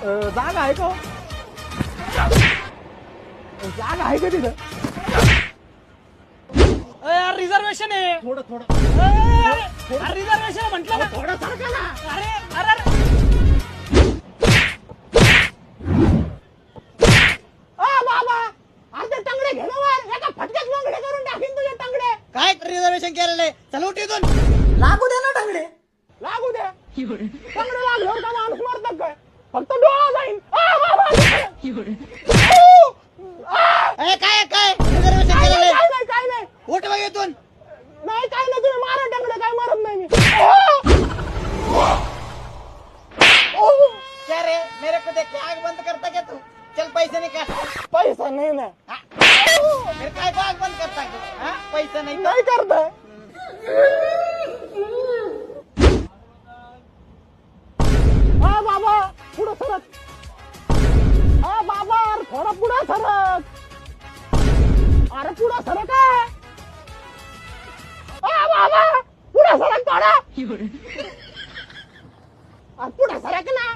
जागा आहे का हो? जागा आहे का तिथं? रिझर्वेशन आहे. थोडं थोडं रिझर्वेशन म्हटलं ना. थोडं सारखं ना. अरे अरे अरे. बाबा अर्धे टंगडे घेणं वर एका फटक्यात लंगडे करून टाकीन तुझे टंगडे. काय रिझर्वेशन केलेलं आहे? चल उठ इथून. लागू दे ना टंगडे. लागू दे. टंगडे लागल्यावर का माणूस मरतात काय? फक्त डोळा जाईन. काय काय रिझर्वेशन केलेलं आहे? काय नाही उठ बघ इथून. नाही काय नाही तुम्ही मारा टंगडे काय मरत नाही मी. क्या रे मेरे को देख के आग बंद करता क्या तू? चल पैसे निकाल. पैसा नाही ना. फिर काय को आग बंद करता क्या? हाँ? पैसा नहीं तो? नाही करताय. हा बाबा पुढं सरक. हा बाबा अरे थोडा पुढं सरक. अरे पुढं सरक आहे. हा बाबा पुढं सरक थोडा. अरे पुढं सरक ना.